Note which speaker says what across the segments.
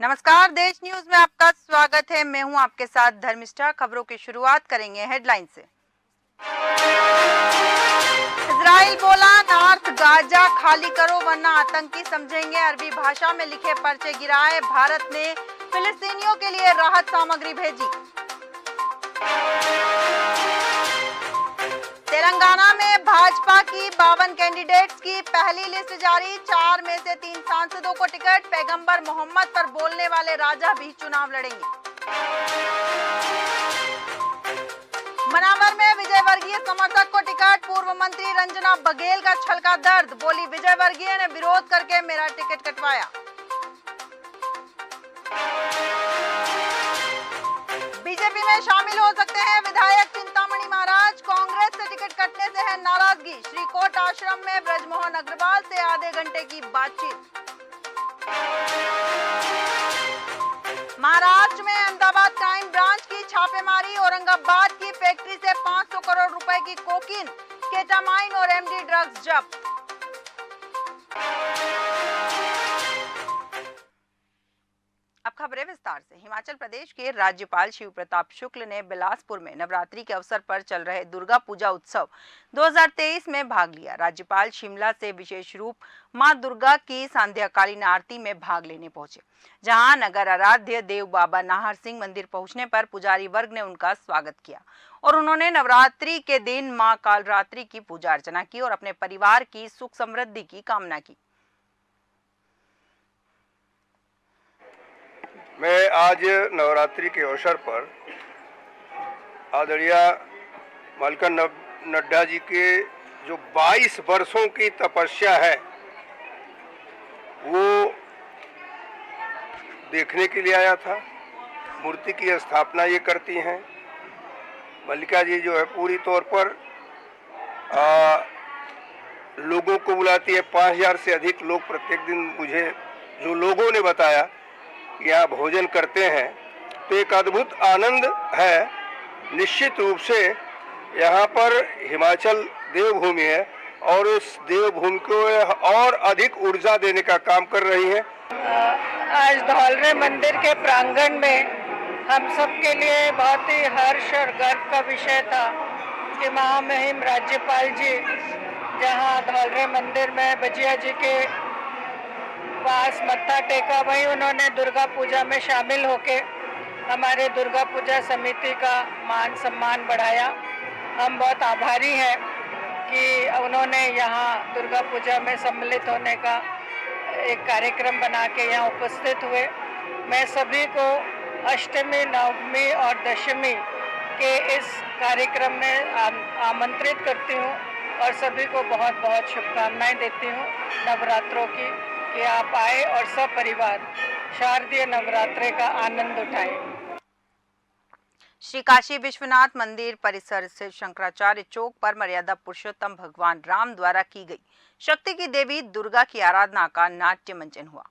Speaker 1: नमस्कार, देश न्यूज में आपका स्वागत है। मैं हूं आपके साथ धर्मिष्ठा। खबरों की शुरुआत करेंगे हेडलाइन से। इजराइल बोला, नॉर्थ गाजा खाली करो वरना आतंकी समझेंगे। अरबी भाषा में लिखे पर्चे गिराए। भारत ने फिलिस्तीनियों के लिए राहत सामग्री भेजी। तेलंगाना में भाजपा की 52 कैंडिडेट्स की पहली लिस्ट जारी। 4 में से 3 सांसदों को टिकट। पैगंबर मोहम्मद पर बोलने वाले राजा भी चुनाव लड़ेंगे। मनावर में विजय वर्गीय समर्थक को टिकट। पूर्व मंत्री रंजना बघेल का छलका दर्द। बोली, विजय वर्गीय ने विरोध करके मेरा टिकट कटवाया। बीजेपी में शामिल हो सकते हैं विधायक चिंतामणि महाराज। कांग्रेस से टिकट कटने से है नाराजगी। श्रीकोट आश्रम में ब्रजमोहन अग्रवाल से आधे घंटे की बातचीत। महाराष्ट्र में अहमदाबाद क्राइम ब्रांच की छापेमारी। औरंगाबाद की फैक्ट्री से 500 करोड़ रुपए की कोकीन, केटामाइन और एमडी ड्रग्स जब्त। अब खबरें विस्तार से। हिमाचल प्रदेश के राज्यपाल शिव प्रताप शुक्ल ने बिलासपुर में नवरात्रि के अवसर पर चल रहे दुर्गा पूजा उत्सव 2023 में भाग लिया। राज्यपाल शिमला से विशेष रूप मां दुर्गा की सांध्याकालीन आरती में भाग लेने पहुंचे, जहां नगर आराध्य देव बाबा नाहर सिंह मंदिर पहुंचने पर पुजारी वर्ग ने उनका स्वागत किया और उन्होंने नवरात्रि के दिन मां कालरात्रि की पूजा अर्चना की और अपने परिवार की सुख समृद्धि की कामना की।
Speaker 2: मैं आज नवरात्रि के अवसर पर आदरणीय मलका नड्डा जी के जो 22 वर्षों की तपस्या है वो देखने के लिए आया था। मूर्ति की स्थापना ये करती हैं। मल्लिका जी जो है पूरी तौर पर लोगों को बुलाती है। 5000 से अधिक लोग प्रत्येक दिन, मुझे जो लोगों ने बताया, यहाँ भोजन करते हैं, तो एक अद्भुत आनंद है। निश्चित रूप से यहाँ पर हिमाचल देवभूमि है और उस देवभूमि को और अधिक ऊर्जा देने का काम कर रही है।
Speaker 3: आज धौलरे मंदिर के प्रांगण में हम सब के लिए बहुत ही हर्ष और गर्व का विषय था कि महामहिम राज्यपाल जी जहाँ धौलरे मंदिर में बजिया जी के पास मत्था टेका, वहीं उन्होंने दुर्गा पूजा में शामिल होके हमारे दुर्गा पूजा समिति का मान सम्मान बढ़ाया। हम बहुत आभारी हैं कि उन्होंने यहाँ दुर्गा पूजा में सम्मिलित होने का एक कार्यक्रम बना के यहाँ उपस्थित हुए। मैं सभी को अष्टमी, नवमी और दशमी के इस कार्यक्रम में आमंत्रित करती हूँ और सभी को बहुत बहुत शुभकामनाएं देती हूँ नवरात्रों की, कि आप आए और सब परिवार शारदीय नवरात्रे का आनंद उठाएं।
Speaker 1: श्री काशी विश्वनाथ मंदिर परिसर स्थित शंकराचार्य चौक पर मर्यादा पुरुषोत्तम भगवान राम द्वारा की गई शक्ति की देवी दुर्गा की आराधना का नाट्य मंचन हुआ।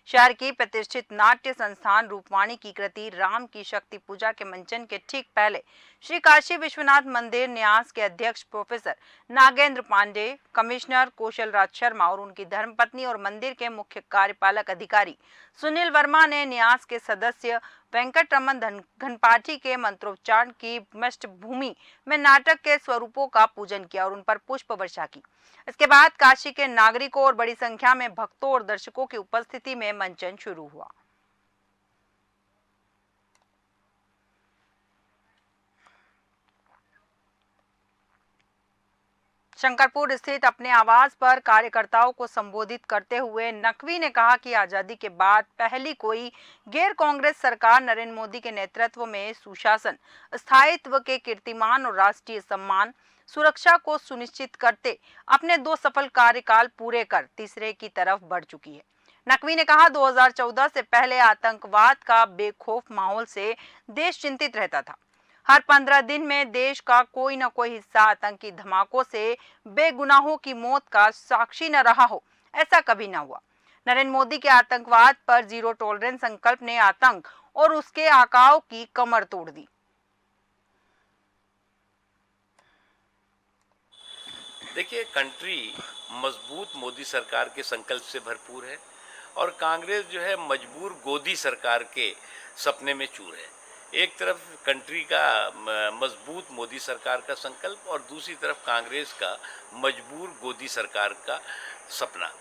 Speaker 1: शहर की प्रतिष्ठित नाट्य संस्थान रूपवाणी की कृति राम की शक्ति पूजा के मंचन के ठीक पहले श्री काशी विश्वनाथ मंदिर न्यास के अध्यक्ष प्रोफेसर नागेंद्र पांडे, कमिश्नर कौशल राज शर्मा और उनकी धर्मपत्नी और मंदिर के मुख्य कार्यपालक अधिकारी सुनील वर्मा ने न्यास के सदस्य वेंकट रमन घनपाठी के मंत्रोच्चारण की पृष्ठभूमि में नाटक के स्वरूपों का पूजन किया और उन पर पुष्प वर्षा की। इसके बाद काशी के नागरिकों और बड़ी संख्या में भक्तों और दर्शकों की उपस्थिति में मंचन शुरू हुआ। शंकरपुर स्थित अपने आवास पर कार्यकर्ताओं को संबोधित करते हुए नकवी ने कहा कि आजादी के बाद पहली कोई गैर कांग्रेस सरकार नरेंद्र मोदी के नेतृत्व में सुशासन, स्थायित्व के कीर्तिमान और राष्ट्रीय सम्मान सुरक्षा को सुनिश्चित करते अपने 2 सफल कार्यकाल पूरे कर तीसरे की तरफ बढ़ चुकी है। नकवी ने कहा, 2014 से पहले आतंकवाद का बेखौफ माहौल से देश चिंतित रहता था। हर 15 दिन में देश का कोई न कोई हिस्सा आतंकी धमाकों से बेगुनाहों की मौत का साक्षी न रहा हो, ऐसा कभी न हुआ। नरेंद्र मोदी के आतंकवाद पर जीरो टॉलरेंस संकल्प ने आतंक और उसके आकाओं की कमर तोड़ दी।
Speaker 4: देखिए, कंट्री मजबूत मोदी सरकार के संकल्प से भरपूर है और कांग्रेस जो है मजबूर गोदी सरकार के सपने में चूर है। एक तरफ कंट्री का मजबूत मोदी सरकार का संकल्प और दूसरी तरफ कांग्रेस का मजबूर गोदी सरकार का सपना।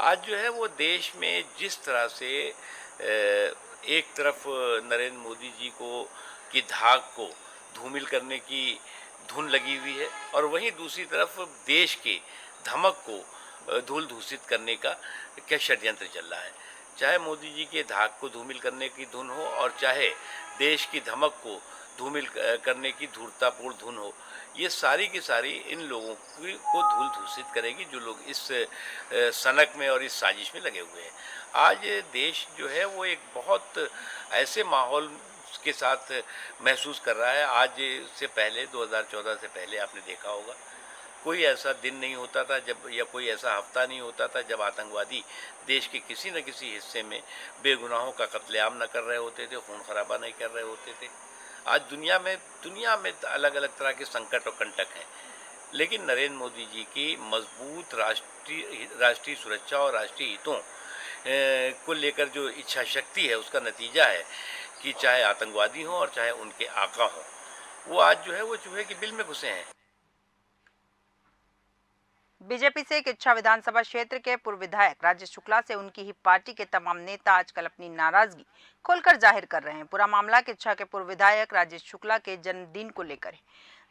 Speaker 4: आज जो है वो देश में जिस तरह से एक तरफ नरेंद्र मोदी जी को की धाक को धूमिल करने की धुन लगी हुई है और वहीं दूसरी तरफ देश के धमक को धूल धूसित करने का क्या षड्यंत्र चल रहा है। चाहे मोदी जी के धाक को धूमिल करने की धुन हो और चाहे देश की धमक को धूमिल करने की धूर्तापूर्ण धुन हो, ये सारी की सारी इन लोगों को धूल धूसित करेगी जो लोग इस सनक में और इस साजिश में लगे हुए हैं। आज देश जो है वो एक बहुत ऐसे माहौल के साथ महसूस कर रहा है। आज से पहले 2014 से पहले आपने देखा होगा कोई ऐसा दिन नहीं होता था जब, या कोई ऐसा हफ्ता नहीं होता था जब आतंकवादी देश के किसी न किसी हिस्से में बेगुनाहों का कत्लेआम न कर रहे होते थे, खून खराबा नहीं कर रहे होते थे। आज दुनिया में अलग अलग तरह के संकट और कंटक हैं, लेकिन नरेंद्र मोदी जी की मजबूत राष्ट्रीय सुरक्षा और राष्ट्रीय हितों को लेकर जो इच्छा शक्ति है उसका नतीजा है कि चाहे आतंकवादी हों और चाहे उनके आका हों, वो आज जो है वो चूहे की बिल में घुसे हैं।
Speaker 1: बीजेपी से एक इच्छा विधानसभा क्षेत्र के पूर्व विधायक राजेश शुक्ला से उनकी ही पार्टी के तमाम नेता आजकल अपनी नाराजगी खुलकर जाहिर कर रहे हैं। पूरा मामला इच्छा के पूर्व विधायक राजेश शुक्ला के जन्मदिन को लेकर है।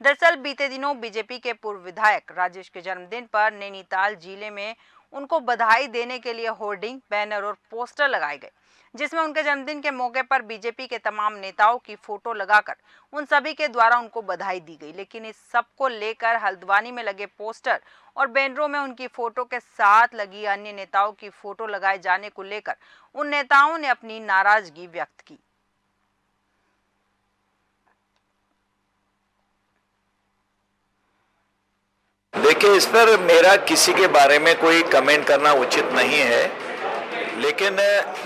Speaker 1: दरअसल बीते दिनों बीजेपी के पूर्व विधायक राजेश के जन्मदिन पर नैनीताल जिले में उनको बधाई देने के लिए होर्डिंग, बैनर और पोस्टर लगाए गए, जिसमें उनके जन्मदिन के मौके पर बीजेपी के तमाम नेताओं की फोटो लगाकर उन सभी के द्वारा उनको बधाई दी गई। लेकिन इस सब को लेकर हल्द्वानी में लगे पोस्टर और बैनरों में उनकी फोटो के साथ लगी अन्य नेताओं की फोटो लगाए जाने को लेकर उन नेताओं ने अपनी नाराजगी व्यक्त की।
Speaker 5: देखिए, इस पर मेरा किसी के बारे में कोई कमेंट करना उचित नहीं है, लेकिन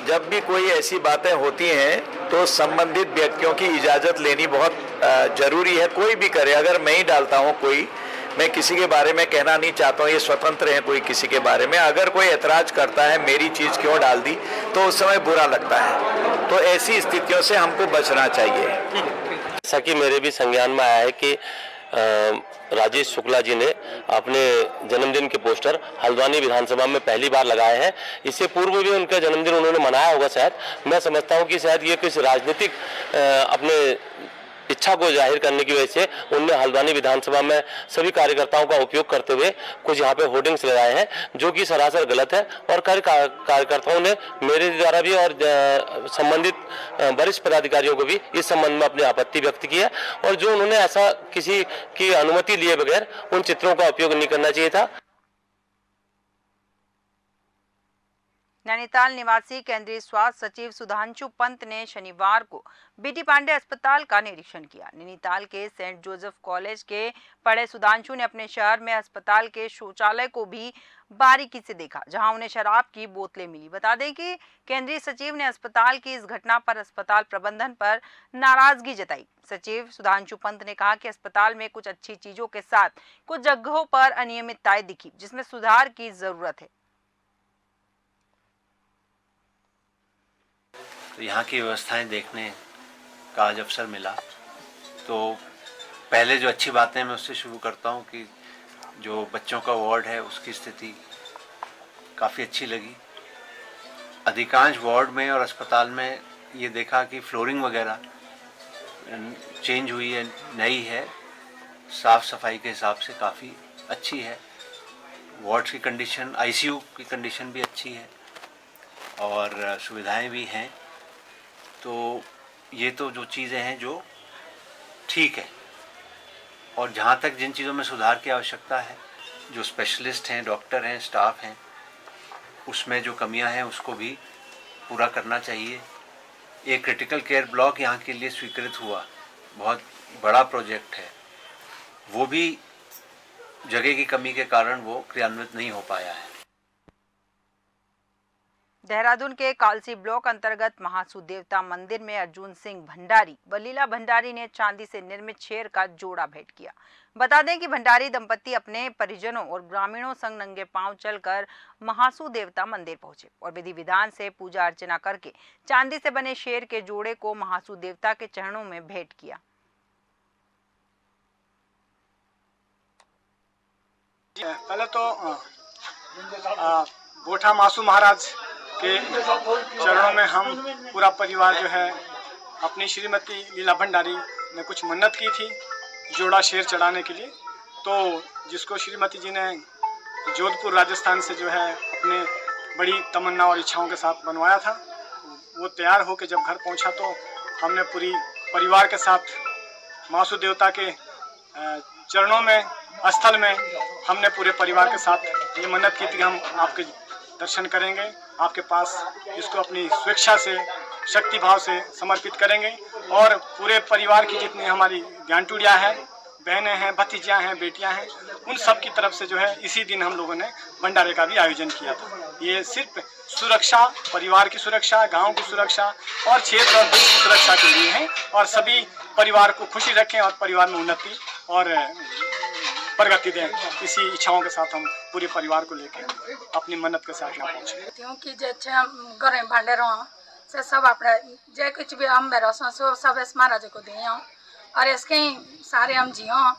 Speaker 5: जब भी कोई ऐसी बातें होती हैं तो संबंधित व्यक्तियों की इजाज़त लेनी बहुत ज़रूरी है। कोई भी करे, अगर मैं ही डालता हूँ कोई, मैं किसी के बारे में कहना नहीं चाहता हूँ, ये स्वतंत्र है कोई किसी के बारे में। अगर कोई ऐतराज़ करता है मेरी चीज़ क्यों डाल दी तो उस समय बुरा लगता है, तो ऐसी स्थितियों से हमको बचना चाहिए।
Speaker 6: जैसा कि मेरे भी संज्ञान में आया है कि राजेश शुक्ला जी ने अपने जन्मदिन के पोस्टर हल्द्वानी विधानसभा में पहली बार लगाए हैं। इससे पूर्व भी उनका जन्मदिन उन्होंने मनाया होगा शायद। मैं समझता हूं कि शायद ये किसी राजनीतिक अपने इच्छा को जाहिर करने की वजह से उन्होंने हल्द्वानी विधानसभा में सभी कार्यकर्ताओं का उपयोग करते हुए कुछ यहाँ पे होर्डिंग्स लगाए हैं, जो कि सरासर गलत है। और कार्यकर्ताओं ने मेरे द्वारा भी और संबंधित वरिष्ठ पदाधिकारियों को भी इस संबंध में अपनी आपत्ति व्यक्त की है, और जो उन्होंने ऐसा किसी की अनुमति लिए बगैर उन चित्रों का उपयोग नहीं करना चाहिए था।
Speaker 1: नैनीताल निवासी केंद्रीय स्वास्थ्य सचिव सुधांशु पंत ने शनिवार को बीटी पांडे अस्पताल का निरीक्षण किया। नैनीताल के सेंट जोसेफ कॉलेज के पढ़े सुधांशु ने अपने शहर में अस्पताल के शौचालय को भी बारीकी से देखा, जहां उन्हें शराब की बोतलें मिली। बता दें कि केंद्रीय सचिव ने अस्पताल की इस घटना पर अस्पताल प्रबंधन पर नाराजगी जताई। सचिव सुधांशु पंत ने कहा कि अस्पताल में कुछ अच्छी चीजों के साथ कुछ जगहों पर अनियमितताएं दिखी, जिसमें सुधार की जरूरत है।
Speaker 7: तो यहाँ की व्यवस्थाएं देखने का आज अवसर मिला, तो पहले जो अच्छी बातें मैं उससे शुरू करता हूँ कि जो बच्चों का वार्ड है उसकी स्थिति काफ़ी अच्छी लगी। अधिकांश वार्ड में और अस्पताल में ये देखा कि फ्लोरिंग वगैरह चेंज हुई है, नई है, साफ़ सफाई के हिसाब से काफ़ी अच्छी है। वार्ड की कंडीशन, आईसीयू की कंडीशन भी अच्छी है और सुविधाएं भी हैं। तो ये तो जो चीज़ें हैं जो ठीक है, और जहाँ तक जिन चीज़ों में सुधार की आवश्यकता है, जो स्पेशलिस्ट हैं, डॉक्टर हैं, स्टाफ हैं, उसमें जो कमियां हैं उसको भी पूरा करना चाहिए। एक क्रिटिकल केयर ब्लॉक यहाँ के लिए स्वीकृत हुआ, बहुत बड़ा प्रोजेक्ट है, वो भी जगह की कमी के कारण वो क्रियान्वित नहीं हो पाया है।
Speaker 1: देहरादून के कालसी ब्लॉक अंतर्गत महासू देवता मंदिर में अर्जुन सिंह भंडारी व लीला भंडारी ने चांदी से निर्मित शेर का जोड़ा भेंट किया। बता दें कि भंडारी दंपति अपने परिजनों और ग्रामीणों संग नंगे पांव चलकर महासू देवता मंदिर पहुंचे और विधि विधान से पूजा अर्चना करके चांदी से बने शेर के जोड़े को महासू देवता के चरणों में भेंट किया।
Speaker 8: पहले तो गोठा मासू महाराज के चरणों में हम पूरा परिवार जो है अपनी श्रीमती लीला भंडारी ने कुछ मन्नत की थी जोड़ा शेर चढ़ाने के लिए, तो जिसको श्रीमती जी ने जोधपुर राजस्थान से जो है अपने बड़ी तमन्ना और इच्छाओं के साथ बनवाया था, वो तैयार होकर जब घर पहुंचा तो हमने पूरी परिवार के साथ मासू देवता के चरणों में स्थल में हमने पूरे परिवार के साथ ये मन्नत की थी कि हम आपके दर्शन करेंगे, आपके पास इसको अपनी स्वेच्छा से शक्ति भाव से समर्पित करेंगे और पूरे परिवार की जितनी हमारी ज्ञानटूड़ियाँ हैं, बहनें हैं, भतीजियाँ हैं, बेटियाँ हैं, उन सब की तरफ से जो है इसी दिन हम लोगों ने भंडारे का भी आयोजन किया था। ये सिर्फ सुरक्षा, परिवार की सुरक्षा, गांव की सुरक्षा और क्षेत्र और देश की सुरक्षा के लिए है और सभी परिवार को खुशी रखें और परिवार में उन्नति और प्रगति दें, इसी इच्छाओं के साथ हम पूरे परिवार को लेकर अपनी मन्नत के साथ यहाँ पहुँचे।
Speaker 9: क्योंकि जे हम गरे भांडेरो से सब अपने जे कुछ भी हम बेरो सो सब इस महाराज को दियो और इसके सारे हम जियो,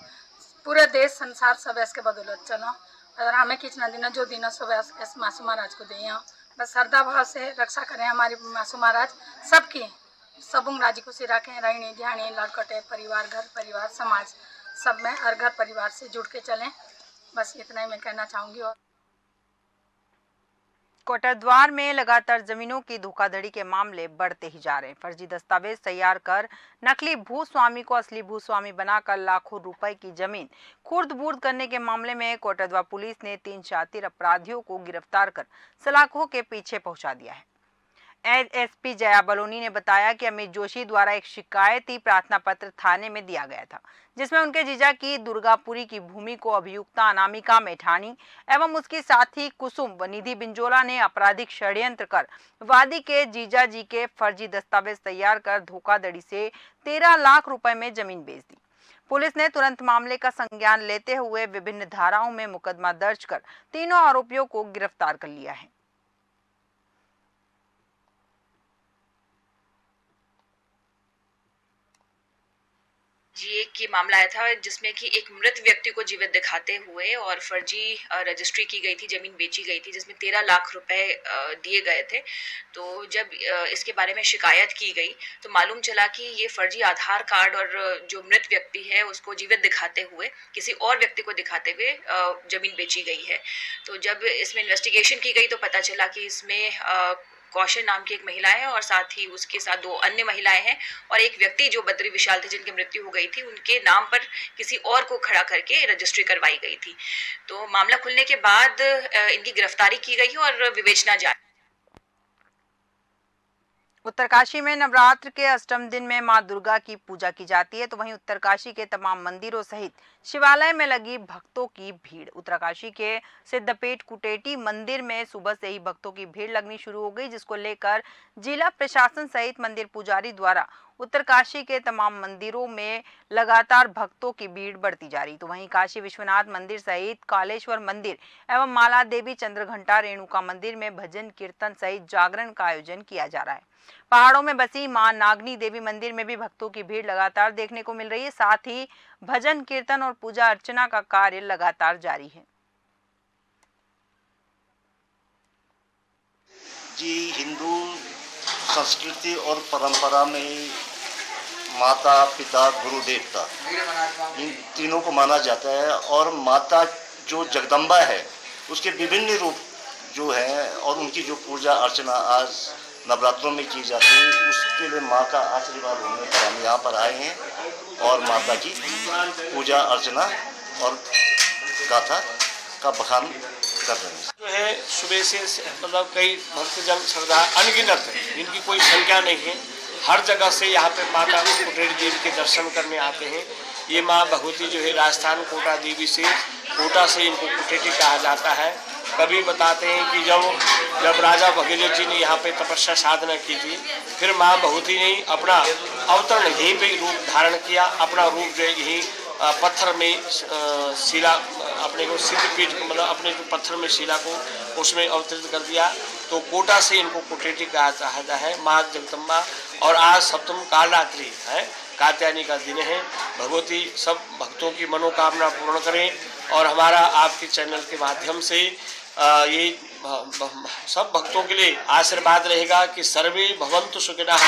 Speaker 9: पूरे देश संसार सब इसके बदौलत चलो और हमें कितना दिन जो दिन सब इस मासू महाराज को दियो, बस श्रद्धा भाव से रक्षा करें हमारी मासू महाराज सबकी, सबुंग राजी खुशी रखें, रहनी ध्यानी लड़कटे परिवार, घर परिवार, समाज सब में और घर परिवार से जुड़ के चलें, बस इतना ही मैं कहना चाहूँगी। और
Speaker 1: कोटद्वार में लगातार जमीनों की धोखाधड़ी के मामले बढ़ते ही जा रहे हैं। फर्जी दस्तावेज तैयार कर नकली भूस्वामी को असली भूस्वामी बनाकर लाखों रुपए की जमीन खुर्द-बुर्द करने के मामले में कोटद्वार पुलिस ने 3 शातिर अपराधियों को गिरफ्तार कर सलाखों के पीछे पहुंचा दिया है। एसपी जया बलोनी ने बताया कि अमित जोशी द्वारा एक शिकायती प्रार्थना पत्र थाने में दिया गया था, जिसमें उनके जीजा की दुर्गापुरी की भूमि को अभियुक्ता अनामिका मेठानी एवं उसकी साथी कुसुम व निधि बिंजोला ने आपराधिक षड्यंत्र कर वादी के जीजा जी के फर्जी दस्तावेज तैयार कर धोखाधड़ी से 13 लाख रुपए में जमीन बेच दी। पुलिस ने तुरंत मामले का संज्ञान लेते हुए विभिन्न धाराओं में मुकदमा दर्ज कर तीनों आरोपियों को गिरफ्तार कर लिया है।
Speaker 10: जी एक की मामला आया था जिसमें कि एक मृत व्यक्ति को जीवित दिखाते हुए और फर्जी रजिस्ट्री की गई थी, जमीन बेची गई थी जिसमें 13 लाख रुपए दिए गए थे। तो जब इसके बारे में शिकायत की गई तो मालूम चला कि ये फर्जी आधार कार्ड और जो मृत व्यक्ति है उसको जीवित दिखाते हुए किसी और व्यक्ति को दिखाते हुए जमीन बेची गई है। तो जब इसमें इन्वेस्टिगेशन की गई तो पता चला कि इसमें कौशल नाम की एक महिला है और साथ ही उसके साथ 2 अन्य महिलाएं हैं और एक व्यक्ति जो बद्री विशाल थे जिनकी मृत्यु हो गई थी, उनके नाम पर किसी और को खड़ा करके रजिस्ट्री करवाई गई थी। तो मामला खुलने के बाद इनकी गिरफ्तारी की गई और विवेचना जारी।
Speaker 1: उत्तरकाशी में नवरात्र के अष्टम दिन में मां दुर्गा की पूजा की जाती है, तो वहीं उत्तरकाशी के तमाम मंदिरों सहित शिवालय में लगी भक्तों की भीड़। उत्तरकाशी के सिद्धपेट कुटेटी मंदिर में सुबह से ही भक्तों की भीड़ लगनी शुरू हो गई, जिसको लेकर जिला प्रशासन सहित मंदिर पुजारी द्वारा उत्तरकाशी के तमाम मंदिरों में लगातार भक्तों की भीड़ बढ़ती जा रही। तो वहीं काशी विश्वनाथ मंदिर सहित कालेश्वर मंदिर एवं माला देवी चंद्रघंटा रेणुका मंदिर में भजन कीर्तन सहित जागरण का आयोजन किया जा रहा है। पहाड़ों में बसी मां नागनी देवी मंदिर में भी भक्तों की भीड़ लगातार देखने को मिल रही है। साथ ही भजन कीर्तन और पूजा अर्चना का कार्य लगातार जारी है।
Speaker 11: जी हिंदू संस्कृति और परंपरा में माता, पिता, गुरु, देवता इन तीनों को माना जाता है और माता जो जगदम्बा है उसके विभिन्न रूप जो है और उनकी जो पूजा अर्चना आज नवरात्रों में की जाती है, उसके लिए माँ का आशीर्वाद होने पर हम यहाँ पर आए हैं और माता की पूजा अर्चना और गाथा का बखान कर रहे हैं।
Speaker 12: जो है सुबह से मतलब कई भक्तजन श्रद्धा अनगिनत है, इनकी कोई संख्या नहीं है। हर जगह से यहाँ पे माता कुटेटी देवी के दर्शन करने आते हैं। ये माँ भगवती जो है राजस्थान कोटा देवी से, कोटा से इनको कुटेटी कहा जाता है कवि बताते हैं कि जब राजा भगीरथ जी ने यहाँ पे तपस्या साधना की थी, फिर माँ भगवती ने अपना अवतरण यहीं पे रूप धारण किया, अपना रूप जो यहीं पत्थर में शिला अपने को सिद्धपीठ मतलब अपने जो पत्थर में शिला को उसमें अवतरित कर दिया। तो कोटा से इनको कोटेटी कहा जाता है, माँ जगदम्बा। और आज सप्तम कालरात्रि है, कात्यायनी का दिन है। भगवती सब भक्तों की मनोकामना पूर्ण करें और हमारा आपके चैनल के माध्यम से ये सब भक्तों के लिए आशीर्वाद रहेगा कि सर्वे भवन्तु सुखिनः,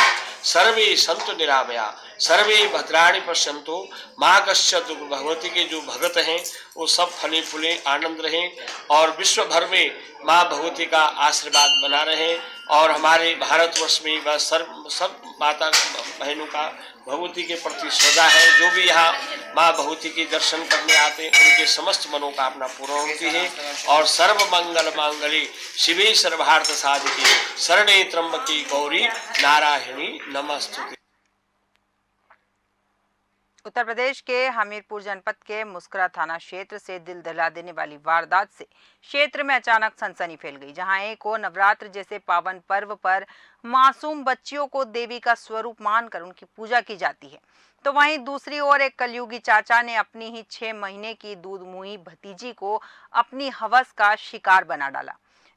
Speaker 12: सर्वे सन्तु निरामया, सर्वे भद्राणि पश्यन्तु माँ कश्चित् दुर्गः। भगवती के जो भगत हैं वो सब फले फूले आनंद रहें और विश्व भर में माँ भगवती का आशीर्वाद बना रहे और हमारे भारतवर्ष में वह सब माता बहनों का भगवती के प्रति श्रद्धा है। जो भी यहाँ माँ भगवती के दर्शन करने आते हैं उनके समस्त मनोकामना पूर्ण होती है। और सर्व मंगल मांगल्ये शिवे सर्वार्थ साधिके शरणे त्र्यंबके गौरी नारायणी नमस्तुते।
Speaker 1: उत्तर प्रदेश के हमीरपुर जनपद के मुस्करा थाना क्षेत्र से दिल दहला देने वाली वारदात से क्षेत्र में अचानक सनसनी फैल गई, जहां एक और नवरात्र जैसे पावन पर्व पर मासूम बच्चियों को देवी का स्वरूप मानकर उनकी पूजा की जाती है, तो वहीं दूसरी ओर एक कलयुगी चाचा ने अपनी ही 6 महीने की दूध मुही भतीजी को अपनी हवस का शिकार बना डाला,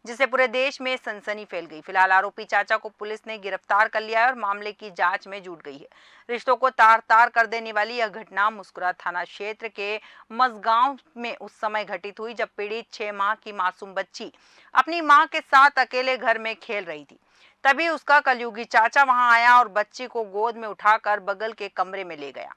Speaker 1: जिससे पूरे देश में सनसनी फैल गई। फिलहाल आरोपी चाचा को पुलिस ने गिरफ्तार कर लिया है और मामले की जांच में जुट गई है। रिश्तों को तार तार कर देने वाली यह घटना मुस्कुरा थाना क्षेत्र के मसगांव में उस समय घटित हुई जब पीड़ित 6 माह की मासूम बच्ची अपनी मां के साथ अकेले घर में खेल रही थी। तभी उसका कलयुगी चाचा वहां आया और बच्ची को गोद में उठाकर बगल के कमरे में ले गया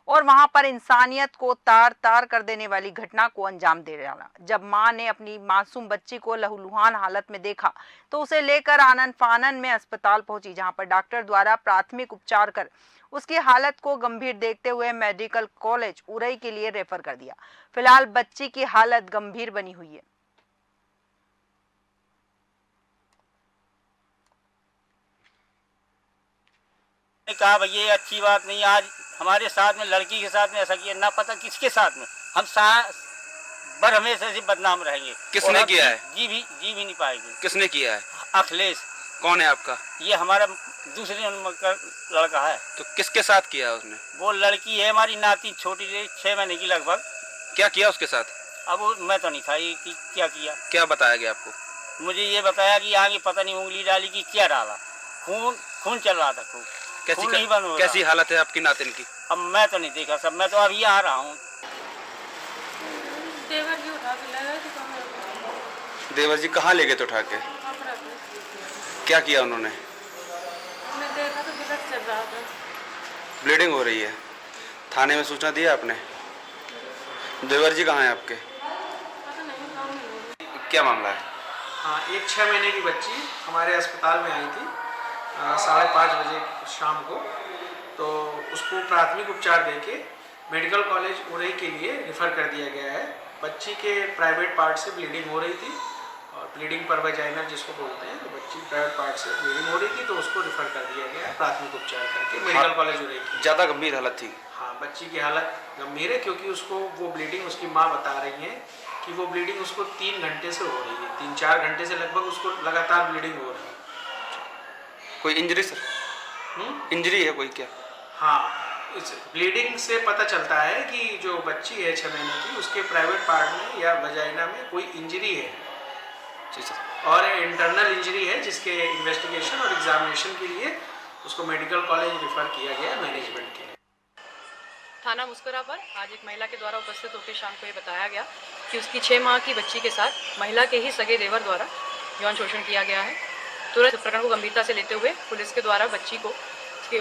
Speaker 1: और वहां पर इंसानियत को तार तार कर देने वाली घटना को अंजाम दे डाला। जब मां ने अपनी मासूम बच्ची को लहूलुहान हालत में देखा तो उसे लेकर आनन फानन में अस्पताल पहुंची, जहां पर डॉक्टर द्वारा प्राथमिक उपचार कर उसकी हालत को गंभीर देखते हुए मेडिकल कॉलेज उरई के लिए रेफर कर दिया। फिलहाल बच्ची की हालत गंभीर बनी हुई है।
Speaker 13: कहा भैया ये अच्छी बात नहीं, आज हमारे साथ में लड़की के साथ में ऐसा किया, ना पता किसके साथ में, हम बर हमेशा ऐसे बदनाम रहेंगे।
Speaker 14: किसने किया है?
Speaker 13: जी भी नहीं पाएंगे।
Speaker 14: किसने किया है?
Speaker 13: अखिलेश।
Speaker 14: कौन है आपका?
Speaker 13: ये हमारा दूसरे नंबर का लड़का है।
Speaker 14: तो किसके साथ किया उसने?
Speaker 13: वो लड़की है हमारी नाती, छोटी 6 महीने की लगभग।
Speaker 14: क्या किया उसके साथ?
Speaker 13: अब मैं तो नहीं था ये कि क्या किया।
Speaker 14: क्या बताया गया आपको?
Speaker 13: मुझे ये बताया कि आगे पता नहीं उंगली डाली कि क्या डाला, खून चल रहा था खूब।
Speaker 14: कैसी हालत है आपकी नातिन की?
Speaker 13: अब मैं तो नहीं देखा सब, मैं तो अभी आ रहा हूँ।
Speaker 14: देवर जी कहाँ ले गए तो उठा के? क्या किया उन्होंने?
Speaker 9: मैं देखा तो ब्लड चल रहा था।
Speaker 14: ब्लीडिंग हो रही है, थाने में सूचना दिया आपने? देवर जी कहाँ हैं आपके? क्या मामला है?
Speaker 15: हाँ, एक 6 महीने की बच्ची हमारे अस्पताल में आई थी 5:30 बजे शाम को। तो उसको प्राथमिक उपचार देके मेडिकल कॉलेज उरई के लिए रेफ़र कर दिया गया है। बच्ची के प्राइवेट पार्ट से ब्लीडिंग हो रही थी और ब्लीडिंग पर वजाइनल जिसको बोलते हैं, तो बच्ची प्राइवेट पार्ट से ब्लीडिंग हो रही थी, तो उसको रेफ़र कर दिया गया है प्राथमिक उपचार करके मेडिकल कॉलेज उरई की।
Speaker 14: ज़्यादा गंभीर हालत थी?
Speaker 15: हाँ, बच्ची की हालत गंभीर है क्योंकि उसको वो ब्लीडिंग, उसकी माँ बता रही है कि वो ब्लीडिंग उसको 3 घंटे से हो रही है, 3-4 घंटे से लगभग उसको लगातार ब्लीडिंग हो रही है।
Speaker 14: कोई इंजरी सर? इंजरी है कोई क्या? हाँ,
Speaker 15: इस ब्लीडिंग से पता चलता है कि जो बच्ची है 6 महीने की, उसके प्राइवेट पार्ट में या वजाइना में कोई इंजरी है।
Speaker 14: जी सर।
Speaker 15: और इंटरनल इंजरी है जिसके इन्वेस्टिगेशन और एग्जामिनेशन के लिए उसको मेडिकल कॉलेज रेफर किया गया मैनेजमेंट के लिए।
Speaker 16: थाना मुस्कुरा पर आज एक महिला के द्वारा उपस्थित होकर शाम को ये बताया गया कि उसकी 6 माह की बच्ची के साथ महिला के ही सगे देवर द्वारा यौन शोषण किया गया है। तुरंत प्रकरण को गंभीरता से लेते हुए पुलिस के द्वारा बच्ची को उसके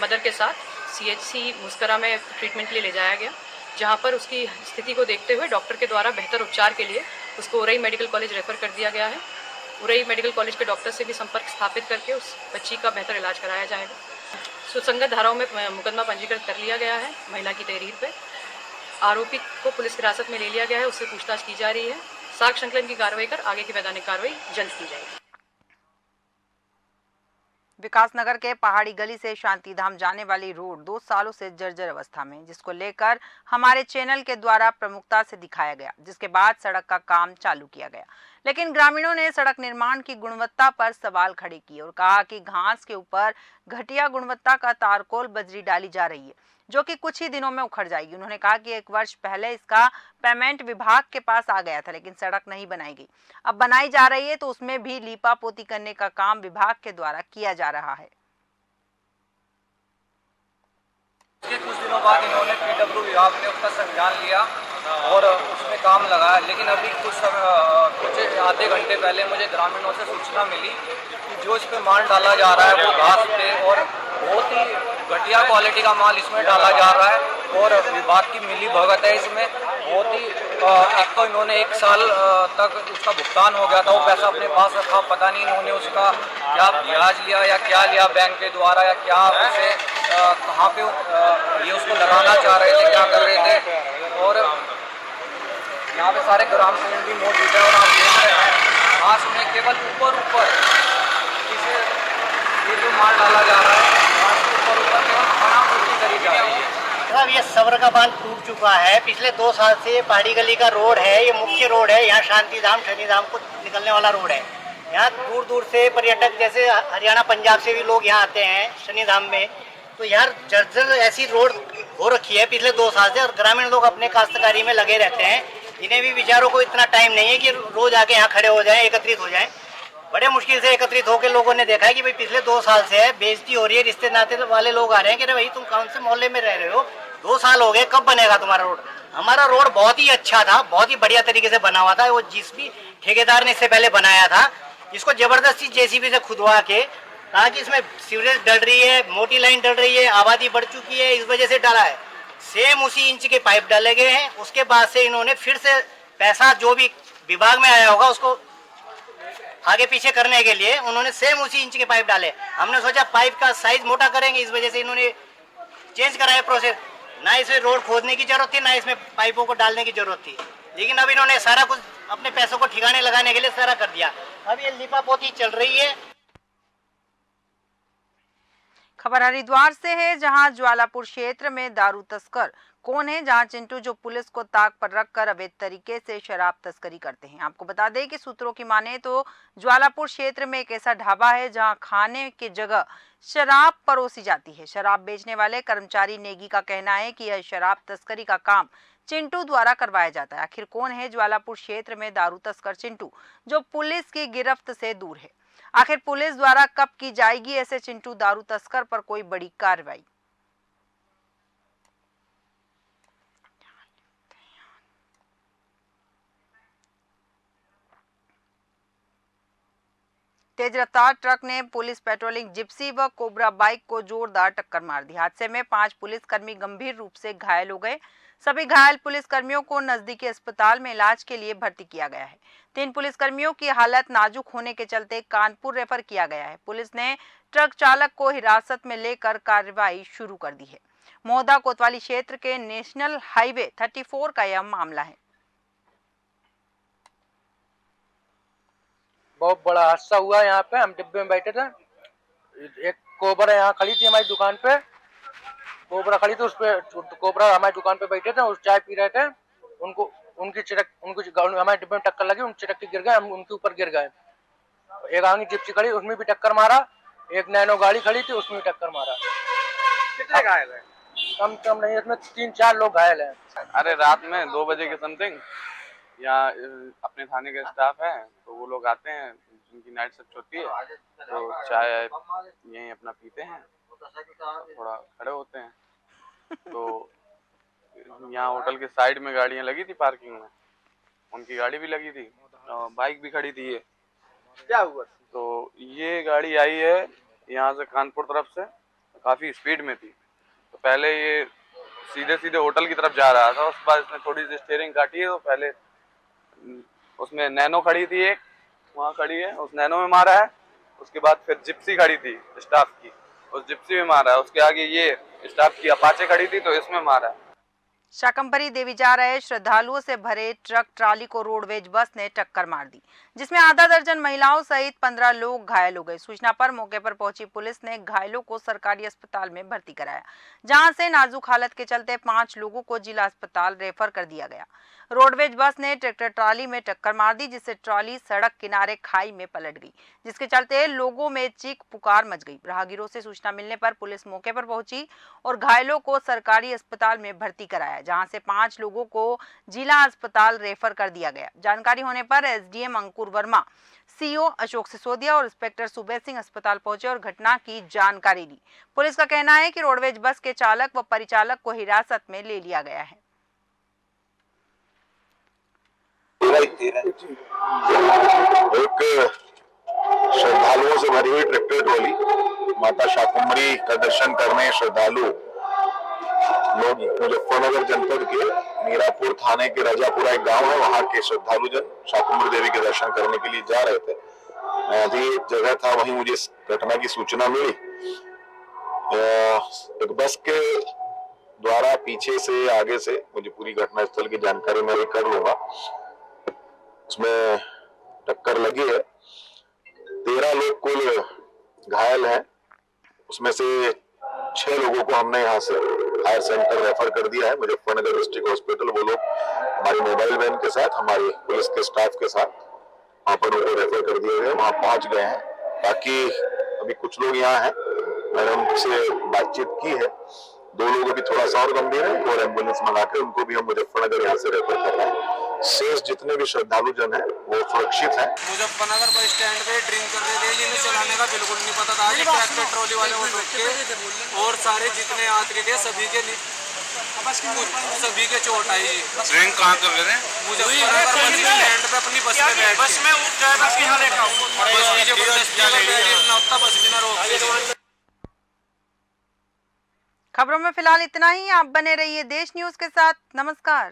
Speaker 16: मदर के साथ CHC मुस्करा में ट्रीटमेंट के लिए ले जाया गया, जहां पर उसकी स्थिति को देखते हुए डॉक्टर के द्वारा बेहतर उपचार के लिए उसको उरई मेडिकल कॉलेज रेफर कर दिया गया है। उरई मेडिकल कॉलेज के डॉक्टर से भी संपर्क स्थापित करके उस बच्ची का बेहतर इलाज कराया जाएगा। सुसंगत धाराओं में मुकदमा पंजीकृत कर लिया गया है। महिला की तहरीर पर आरोपी को पुलिस हिरासत में ले लिया गया है, उससे पूछताछ की जा रही है। साक्ष्य संकलन की कार्रवाई कर आगे की वैधानिक कार्रवाई जल्द की जाएगी।
Speaker 1: विकासनगर के पहाड़ी गली से शांतिधाम जाने वाली रोड 2 सालों से जर्जर अवस्था में, जिसको लेकर हमारे चैनल के द्वारा प्रमुखता से दिखाया गया, जिसके बाद सड़क का काम चालू किया गया, लेकिन ग्रामीणों ने सड़क निर्माण की गुणवत्ता पर सवाल खड़े किए और कहा कि घास के ऊपर घटिया गुणवत्ता का तारकोल बजरी डाली जा रही है, जो कि कुछ ही दिनों में उखड़ जाएगी। उन्होंने कहा कि 1 वर्ष पहले इसका पेमेंट विभाग के पास आ गया था, लेकिन सड़क नहीं बनाई गई। अब बनाई जा रही है तो उसमें भी लीपा पोती करने का काम विभाग के द्वारा किया जा रहा है।
Speaker 17: कुछ दिनों बाद इन्होंने पीडब्ल्यू विभाग ने उसका संज्ञान लिया और उसमें काम लगाया, लेकिन अभी कुछ आधे घंटे पहले मुझे ग्रामीणों से सूचना मिली कि जो इस पे माल डाला जा रहा है वो घास पे और बहुत ही घटिया क्वालिटी का माल इसमें डाला जा रहा है और विभाग की मिली भगत है इसमें। बहुत ही एक तो इन्होंने 1 साल तक उसका भुगतान हो गया था, वो पैसा अपने पास रखा, पता नहीं इन्होंने उसका क्या ब्याज लिया या क्या लिया बैंक के द्वारा या क्या उसे कहाँ पे ये उसको लगाना चाह रहे थे, क्या कर रहे थे। और यहाँ पे सारे ग्राम सेवक भी मौजूद है और आप देख रहे हैं घास में केवल ऊपर इसे ये जो माल डाला जा रहा है घास के ऊपर केवल खाना पूर्ति करी जा रही है।
Speaker 18: साहब ये सबर का बांध टूट चुका है। पिछले 2 साल से पहाड़ी गली का रोड है, ये मुख्य रोड है, यहाँ शांतिधाम शनिधाम को निकलने वाला रोड है। यहाँ दूर दूर से पर्यटक जैसे हरियाणा पंजाब से भी लोग यहाँ आते हैं शनिधाम में। तो यार जर्जर ऐसी रोड हो रखी है पिछले 2 साल से और ग्रामीण लोग अपने काश्तकारी में लगे रहते हैं। इन्हें भी बेचारों को इतना टाइम नहीं है कि रोज आके यहाँ खड़े हो जाएं, एकत्रित हो जाएं। बड़े मुश्किल से एकत्रित होकर लोगों ने देखा है कि भाई पिछले 2 साल से है, बेइज्जती हो रही है, रिश्ते नाते वाले लोग आ रहे हैं कि भाई तुम कौन से मोहल्ले में रह रहे हो, 2 साल हो गए, कब बनेगा तुम्हारा रोड। हमारा रोड बहुत ही अच्छा था, बहुत ही बढ़िया तरीके से बना हुआ था। वो जिस भी ठेकेदार ने इससे पहले बनाया था, इसको जबरदस्ती जेसीबी से खुदवा के कहा कि इसमें सीवरेज डल रही है, मोटी लाइन डल रही है, आबादी बढ़ चुकी है, इस वजह से डाला है। सेम उसी इंच के पाइप डाले गए हैं। उसके बाद से इन्होंने फिर से पैसा जो भी विभाग में आया होगा उसको आगे पीछे करने के लिए उन्होंने सेम उसी इंच के पाइप डाले। हमने सोचा पाइप का साइज मोटा करेंगे, इस वजह से इन्होंने चेंज कराया प्रोसेस। ना इसमें रोड खोदने की जरूरत थी, ना इसमें पाइपों को डालने की जरूरत थी, लेकिन अब इन्होंने सारा कुछ अपने पैसों को ठिकाने लगाने के लिए सारा कर दिया। अब ये लिपापोती चल रही है।
Speaker 1: खबर हरिद्वार से है, जहां ज्वालापुर क्षेत्र में दारू तस्कर कौन है, जहां चिंटू जो पुलिस को ताक पर रखकर अवैध तरीके से शराब तस्करी करते हैं। आपको बता दें कि सूत्रों की माने तो ज्वालापुर क्षेत्र में एक ऐसा ढाबा है जहां खाने की जगह शराब परोसी जाती है। शराब बेचने वाले कर्मचारी नेगी का कहना है कि यह शराब तस्करी का काम चिंटू द्वारा करवाया जाता है। आखिर कौन है ज्वालापुर क्षेत्र में दारू तस्कर चिंटू, जो पुलिस की गिरफ्त से दूर है? आखिर पुलिस द्वारा कब की जाएगी ऐसे चिंटू दारू तस्कर पर कोई बड़ी कार्रवाई? तेज रफ्तार ट्रक ने पुलिस पेट्रोलिंग जिप्सी व कोबरा बाइक को जोरदार टक्कर मार दी। हादसे में 5 पुलिसकर्मी गंभीर रूप से घायल हो गए। सभी घायल पुलिसकर्मियों को नजदीकी अस्पताल में इलाज के लिए भर्ती किया गया है। 3 पुलिसकर्मियों की हालत नाजुक होने के चलते कानपुर रेफर किया गया है। पुलिस ने ट्रक चालक को हिरासत में लेकर कार्रवाई शुरू कर दी है। मोहदा कोतवाली क्षेत्र के नेशनल हाईवे 34 का यह मामला है।
Speaker 19: बहुत बड़ा हादसा हुआ यहाँ पे। हम डिब्बे में बैठे थे, एक कोबरा यहाँ खड़ी थी हमारी दुकान पे, कोबरा खड़ी थी, उस पे कोबरा हमारी दुकान पे बैठे थे, उस चाय पी रहे थे, उनको हमारे डिब्बे में टक्कर लगी, उन चिटक के गिर गए, हम उनके ऊपर गिर गए। एक आगे जिप्सी खड़ी, उसमें भी टक्कर मारा, एक नैनो गाड़ी खड़ी थी, उसमें भी टक्कर मारा।
Speaker 14: कितने घायल है?
Speaker 19: कम नहीं, इसमें 3-4 लोग घायल हैं।
Speaker 14: अरे रात में 2 बजे के समथिंग यहाँ अपने थाने के स्टाफ है, तो वो लोग आते हैं, जिनकी नाइट शिफ्ट होती है, तो चाय यहीं अपना पीते हैं, थोड़ा खड़े होते हैं। तो यहाँ होटल के साइड में गाड़ियाँ लगी थी पार्किंग में, उनकी गाड़ी भी लगी थी, बाइक भी खड़ी थी। ये
Speaker 19: क्या हुआ?
Speaker 14: तो ये गाड़ी आई है यहाँ से कानपुर तरफ से, काफ़ी स्पीड में थी। तो पहले ये सीधे होटल की तरफ जा रहा था, उसके बाद इसने थोड़ी सी स्टीयरिंग काटी है। तो पहले उसमें नैनो खड़ी थी, एक वहाँ खड़ी है, उस नैनो में मारा है। उसके बाद फिर जिप्सी खड़ी थी स्टाफ की, उस जिप्सी में मारा है। उसके आगे ये स्टाफ की अपाचे खड़ी थी, तो इसमें मारा है।
Speaker 1: शाकंभरी देवी जा रहे श्रद्धालुओं से भरे ट्रक ट्राली को रोडवेज बस ने टक्कर मार दी, जिसमें आधा दर्जन महिलाओं सहित 15 लोग घायल हो गए। सूचना पर मौके पर पहुंची पुलिस ने घायलों को सरकारी अस्पताल में भर्ती कराया, जहां से नाजुक हालत के चलते 5 लोगों को जिला अस्पताल रेफर कर दिया गया। रोडवेज बस ने ट्रैक्टर ट्राली में टक्कर मार दी, जिससे ट्राली सड़क किनारे खाई में पलट गई, जिसके चलते लोगों में चीख पुकार मच गई। राहगीरों से सूचना मिलने पर पुलिस मौके पर पहुंची और घायलों को सरकारी अस्पताल में भर्ती कराया, जहां से 5 लोगों को जिला अस्पताल रेफर कर दिया गया। जानकारी होने पर एसडीएम अंकुर वर्मा, सीओ अशोक सिसोदिया और इंस्पेक्टर सुबेर सिंह अस्पताल पहुंचे और घटना की जानकारी ली। पुलिस का कहना है कि रोडवेज बस के चालक व परिचालक को हिरासत में ले लिया गया है।
Speaker 5: एक श्रद्धालुओं से भरी हुई ट्रैक्टर ट्रॉली माता शाकंभरी का दर्शन करने श्रद्धालु लोग मुजफ्फरनगर जनपद के मीरापुर थाने के रजापुरा एक गांव है, वहां के श्रद्धालु जन शाकंभरी देवी के दर्शन करने के लिए जा रहे थे। मैं अभी एक जगह था, वहीं मुझे इस घटना की सूचना मिली। एक बस के द्वारा पीछे से आगे से, मुझे पूरी घटना स्थल की जानकारी मैं कर लूंगा, उसमें टक्कर लगी है। 13 लोग कुल घायल हैं, उसमें से 6 लोगों को हमने यहाँ से हायर सेंटर रेफर कर दिया है, मुजफ्फरनगर डिस्ट्रिक्ट हॉस्पिटल। वो लोग हमारी मोबाइल वैन के साथ, हमारी पुलिस के स्टाफ के साथ वहाँ पर उनको रेफर कर दिए गए, वहाँ पहुँच गए हैं। बाकी अभी कुछ लोग यहाँ हैं, मैंने उनसे बातचीत की है। 2 लोग अभी थोड़ा सा और गंभीर है, और एम्बुलेंस मंगा के उनको भी हम मुजफ्फरनगर यहाँ से रेफर कर रहे हैं। शेष जितने भी श्रद्धालु जन है वो सुरक्षित हैं।
Speaker 17: मुजफ्फरनगर बस स्टैंड पे ड्रिंक कर रहे थे, जिन्हें चलाने का बिल्कुल नहीं पता था। आगे ट्रैक्टर ट्रॉली वाले वो लोग के और सारे जितने यात्री थे सभी के चोट आई।
Speaker 14: ड्रिंक कहाँ कर रहे थे?
Speaker 17: मुजफ्फरनगर बस स्टैंड पे अपनी बस में बैठ बस में बस भी ना रोक।
Speaker 1: खबरों में फिलहाल इतना ही। आप बने रहिए देश न्यूज के साथ। नमस्कार।